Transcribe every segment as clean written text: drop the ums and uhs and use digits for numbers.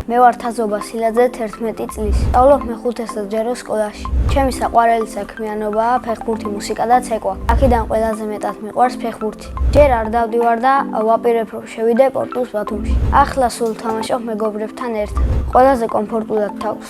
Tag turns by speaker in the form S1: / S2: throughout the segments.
S1: მე ვარ თაზობა სილაძე 11 წლის. სწავლობ მე-5-ჯერო სკოლაში. ჩემი საყვარელი საქმიანობაა ფეხბურთი, მუსიკა და ცეკვა. აქედან ყველაზე მეტად მიყვარს ფეხბურთი. ჯერ არ დავდივარ და ვაპირებ რომ შევიდე პორტუს ბათუმში. ახლა სულ თამაშობ მეგობრებთან ერთად. ყველაზე კომფორტულად თავს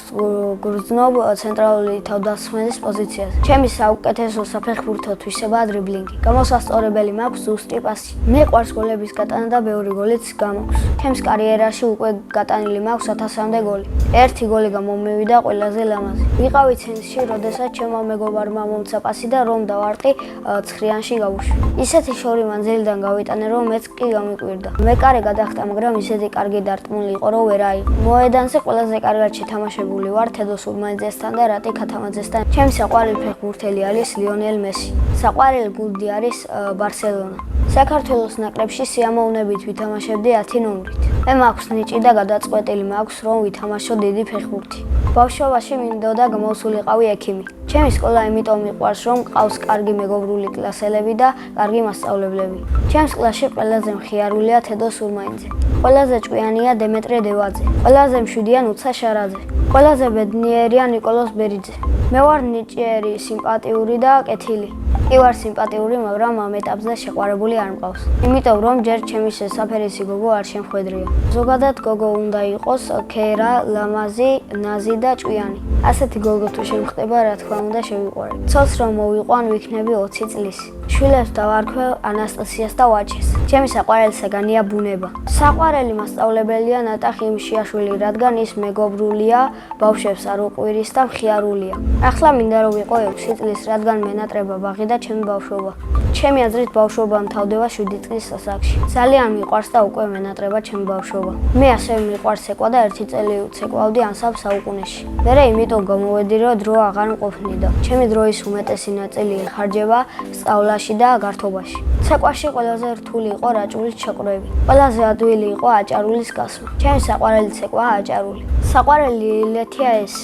S1: გრძნობ ცენტრალური თავდამსხმელის პოზიციაზე. ჩემი საუკეთესო საფეხბურთო თვისებაა დრიბლინგი. გამოსასწორებელი მაქვს ზუსტი პასი. მიყვარს გოლების გატანა და ბევრი გოლიც გამოგს. ჩემს კარიერაში უკვე გატანილი მაქვს 1000-მდე გოლი. ერთი გოლი გამომივიდა ყველაზე ლამაზი. ვიყავი ცენტრში, როდესაც ჩემმა მეგობარმა მომცა პასი და რომ დავარტყი 9-იანში გავუშვი. ისეთი შორი მანძილიდან გავიტანე, რომ მეც კი გამიკვირდა. მე კარე გადახტა, მაგრამ ისეთი კარგი დარტყმული იყო, რომ ვერ აიღო. მოედანზე ყველაზე კარგად შეთამაშებული ვარ თედო სურმაიძესთან და რატი ქათამაძესთან. ჩემი საყვარელი ფეხბურთელი არის ლიონელ მესი. საყვარელი გუნდი არის ბარსელონა. საქართველოს ნაკრებში სიამოვნებით ვითამაშებდი 10 ნომრით. მე მაქვს ნიჭი და გადაწყვეტილი მაქვს, რომ ვითამაშო დიდი ფეხბურთი. ბავშვობაში მინდოდა გამოსულიყავი ექიმი. ჩემი სკოლა იმიტომ მიყვარს, რომ ყავს კარგი მეგობრული კლასელები და კარგი მასწავლებლები. ჩემს კლასში ყველაზე მხიარულია თედო სურმაიძე. ყველაზე ჭკვიანია დემეტრე დევაძე. ყველაზე მშვიდია ნუცა შარაძე. ყველაზე ბედნიერია ნიკოლოზ ბერიძე. მე ვარ ნიჭიერი, სიმპათიური და კეთილი. კი ვარ სიმპათიური, მაგრამ ამ ეტაპზე შეყვარებული არ მყავს. იმიტომ რომ ჯერ ჩემი შესაფერისი გოგო არ შემხვედრია. ზოგადად გოგო უნდა იყოს ქერა, ლამაზი, ნაზი და ჭკვიანი. ასეთი გოგო თუ შემხდება, რა თქმა უნდა შევიყვარე. ცოლს რომ მოვიყვან, ვიქნები 20 წლის. შვილებს დავარქვე ანასტასიას და ვაჭეს. ჩემი საყვარელი საგანია ბუნება. საყვარელი მასწავლებელია ნატახი იმშიაშვილი, რადგან ის მეგობრულია, ბავშვებს არ უყვირის და მხიარულია. ახლა მინდა რომ ვიყო 6 წლის, რადგან მენატრება ბაღი და ჩემი ბავშვობა. ჩემი აზრით ბავშვობა მთავრდება 7 წლის ასაკში. ძალიან მიყვარს და უკვე მენატრება ჩემი ბავშვობა. მე ასევე მიყვარს ცეკვა და 1 წელი ცეკვავდი ანსამბლ საუკუნეში. მერე იმიტომ გამოვედი, რომ დრო აღარ მყოფნიდა. ჩემი დროის უმეტესი ნაწილი იხარჯება სწავლაში და გართობაში. ცეკვაში ყველაზე რთული იყო რაჭულის ჩაკვრები. ყველაზე ადვილი იყო აჭარულის გასმა. ჩემი საყვარელი ცეკვაა აჭარული. საყვარელი ლეთია ეს.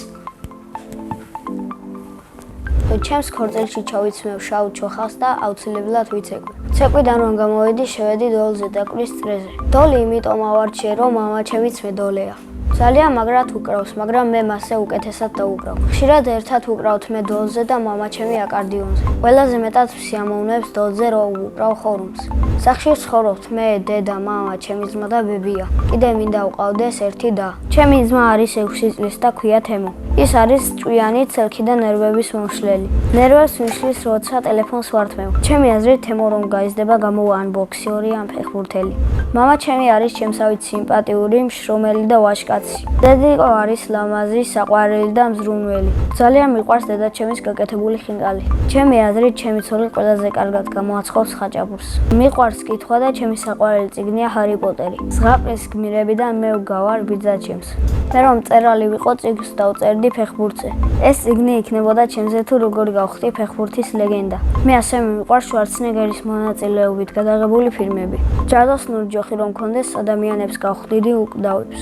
S1: ჩემს ქორწილში ჩავიცმევ შავ ჩოხას და აუცილებლად ვიცეკვე. ცეკვიდან რომ გამოვედი, შევედი დოლზე და კვრის წრეზე. დოლი იმიტომ ავარჩიე, რომ მამა ჩემიც მედოლეა. ძალიან მაგრად უკრავს, მაგრამ მე მასზე უკეთესად დაუკრავ. ხშირად ერთად უკრავთ მე დოლზე და მამა ჩემი აკარდიონზე. ყველაზე მეტად სიამოვნებს დოლზე რომ უკრავ ხორუმს. სახში ვცხოვრობთ მე, დედა, მამა, ჩემი ძმა და ბებია. კიდე მინდა ვყავდეს ერთი და. ჩემი ძმა არის 6 წლის და ქვია თემო. ის არის ჭკვიანი, ცელქი და ნერვების მომშლელი. ნერვებს მიშლის, როცა ტელეფონს ვართმევ. ჩემი აზრით თემო რომ გაიზრდება, გამოვან ბოქსიორი ან ფეხბურთელი. მამა ჩემი არის ჩემსავით სიმპათიური, მშრომელი და ვაჟკაცი. დედიკო არის ლამაზი, საყვარელი და მზრუნველი. ძალიან მიყვარს დედაჩემის გაკეთებული ხინკალი. ჩემი აზრით ჩემი ცოლი ყველაზე კარგად გამოაცხობს ხაჭაპურს. მიყვარს კითხვა და ჩემი საყვარელი წიგნია ჰარი პოტერი. ზღაპრის გმირებიდან მე ვგავარ ბიძაჩემს. მე რომ მწერალი ვიყო, წიგნს დავწერდი ფეხბურთზე. ეს წიგნი იქნებოდა ჩემზე თუ როგორ გავხდი ფეხბურთის ლეგენდა. მე ასევე მიყვარს შვარცენეგერის მონაწილეობით გადაღებული ფილმები. ჯადოს ნურჯოხი რომ მქონდეს ადამიანებს გავხდიდი უკვდავებს.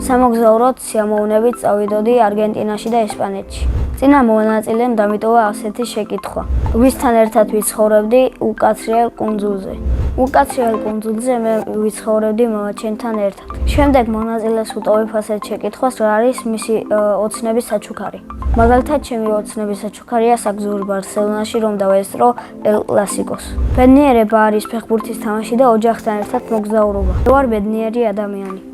S1: სამოგზაუროდ სიამოვნებით წავიდოდი არგენტინაში და ესპანეთში. წინა მონაწილემ დამიტოვა ასეთი შეკითხვა. ვისთან ერთად ვიცხოვრებდი უკაცრიელ კუნძულზე. უკაცრიელ კუნძულზე მე ვიცხოვრებდი მამაჩემთან ერთად. შემდეგ მონაწილეს უტოვებ ასეთ შეკითხვას, რა არის მისი ოცნების საჩუქარი. მაგალითად, ჩემი ოცნების საჩუქარია საგზური ბარსელონაში რომ დავესწრო ელ კლასიკოს. ბედნიერება არის ფეხბურთის თამაში და ოჯახთან ერთად მოგზაურობა. მე ვარ ბედნიერი ადამიანი.